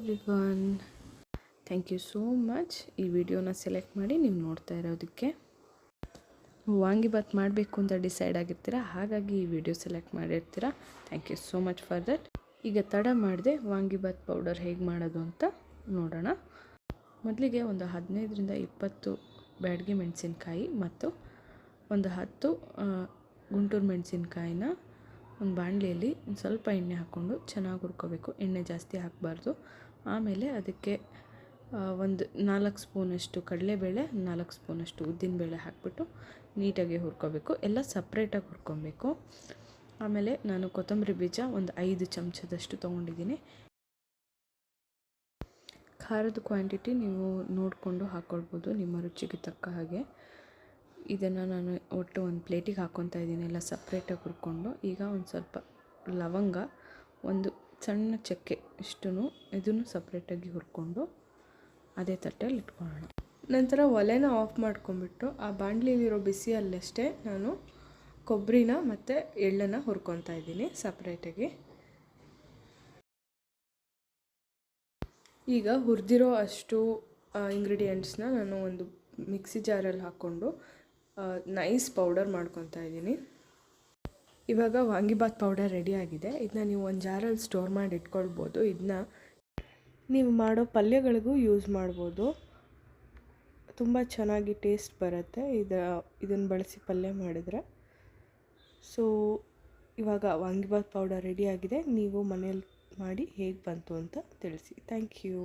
Everyone, thank you so much ಈ ವಿಡಿಯೋನ select ಮಾಡಿ ನೀವು ನೋಡ್ತಾ ಇರೋದಕ್ಕೆ. ವಾಂಗಿಬಾತ್ ಮಾಡಬೇಕು ಅಂತ ಡಿಸೈಡ್ ಆಗಿರ್ತೀರ, ಹಾಗಾಗಿ ಈ ವಿಡಿಯೋ ಸೆಲೆಕ್ಟ್ ಮಾಡಿರ್ತೀರ. Thank you so much for that. ಈಗ ತಡ ಮಾಡದೆ ವಾಂಗಿಬಾತ್ ಪೌಡರ್ ಹೇಗೆ ಮಾಡೋದು ಅಂತ ನೋಡೋಣ. ಮೊದಲಿಗೆ ಒಂದು 15ರಿಂದ 20 ಬ್ಯಾಡಗಿ ಮೆಣಸಿನ್ಕಾಯಿ ಮತ್ತು ಒಂದು 10 ಗುಂಟೂರು ಮೆಣಸಿನ್ಕಾಯಿನ ಒಂದು ಬಾಣಲೆಯಲ್ಲಿ ಒಂದು ಸ್ವಲ್ಪ ಎಣ್ಣೆ ಹಾಕ್ಕೊಂಡು ಚೆನ್ನಾಗಿ ಹುರ್ಕೋಬೇಕು. ಎಣ್ಣೆ ಜಾಸ್ತಿ ಹಾಕಬಾರ್ದು. ಆಮೇಲೆ ಅದಕ್ಕೆ ಒಂದು 4 ಸ್ಪೂನಷ್ಟು ಕಡಲೆಬೇಳೆ, 4 ಸ್ಪೂನಷ್ಟು ಉದ್ದಿನಬೇಳೆ ಹಾಕಿಬಿಟ್ಟು ನೀಟಾಗಿ ಹುರ್ಕೋಬೇಕು. ಎಲ್ಲ ಸಪ್ರೇಟಾಗಿ ಹುರ್ಕೊಬೇಕು. ಆಮೇಲೆ ನಾನು ಕೊತ್ತಂಬರಿ ಬೀಜ ಒಂದು 5 ಚಮಚದಷ್ಟು ತೊಗೊಂಡಿದ್ದೀನಿ. ಖಾರದ ಕ್ವಾಂಟಿಟಿ ನೀವು ನೋಡಿಕೊಂಡು ಹಾಕ್ಕೊಳ್ಬೋದು ನಿಮ್ಮ ರುಚಿಗೆ ತಕ್ಕ ಹಾಗೆ. ಇದನ್ನು ನಾನು ಒಟ್ಟು ಒಂದು ಪ್ಲೇಟಿಗೆ ಹಾಕ್ಕೊತಾ ಇದ್ದೀನಿ, ಎಲ್ಲ ಸಪ್ರೇಟಾಗಿ ಹುರ್ಕೊಂಡು. ಈಗ ಒಂದು ಸ್ವಲ್ಪ ಲವಂಗ, ಒಂದು ಸಣ್ಣ ಚಕ್ಕೆ ಇಷ್ಟೂ ಇದನ್ನು ಸಪ್ರೇಟಾಗಿ ಹುರ್ಕೊಂಡು ಅದೇ ತಟ್ಟೆಯಲ್ಲಿ ಇಟ್ಕೊಳ್ಳೋಣ. ನಂತರ ಒಲೆನ ಆಫ್ ಮಾಡ್ಕೊಂಬಿಟ್ಟು ಆ ಬಾಣಲಿಲಿರೋ ಬಿಸಿಯಲ್ಲಷ್ಟೇ ನಾನು ಕೊಬ್ಬರಿನ ಮತ್ತು ಎಳ್ಳನ್ನು ಹುರ್ಕೊತಾ ಇದ್ದೀನಿ ಸಪ್ರೇಟಾಗಿ. ಈಗ ಹುರಿದಿರೋ ಅಷ್ಟು ಇಂಗ್ರೀಡಿಯೆಂಟ್ಸ್ನ ನಾನು ಒಂದು ಮಿಕ್ಸಿ ಜಾರಲ್ಲಿ ಹಾಕ್ಕೊಂಡು ನೈಸ್ ಪೌಡರ್ ಮಾಡ್ಕೊತಾ ಇದ್ದೀನಿ. ಇವಾಗ ವಾಂಗಿಬಾತ್ ಪೌಡರ್ ರೆಡಿಯಾಗಿದೆ. ಇದನ್ನ ನೀವು ಒಂದು ಜಾರಲ್ಲಿ ಸ್ಟೋರ್ ಮಾಡಿ ಇಟ್ಕೊಳ್ಬೋದು. ಇದನ್ನ ನೀವು ಮಾಡೋ ಪಲ್ಯಗಳಿಗೂ ಯೂಸ್ ಮಾಡ್ಬೋದು. ತುಂಬ ಚೆನ್ನಾಗಿ ಟೇಸ್ಟ್ ಬರುತ್ತೆ ಇದನ್ನು ಬಳಸಿ ಪಲ್ಯ ಮಾಡಿದರೆ. ಸೊ ಇವಾಗ ವಾಂಗಿಬಾತ್ ಪೌಡರ್ ರೆಡಿಯಾಗಿದೆ. ನೀವು ಮನೇಲಿ ಮಾಡಿ ಹೇಗೆ ಬಂತು ಅಂತ ತಿಳಿಸಿ. Thank you.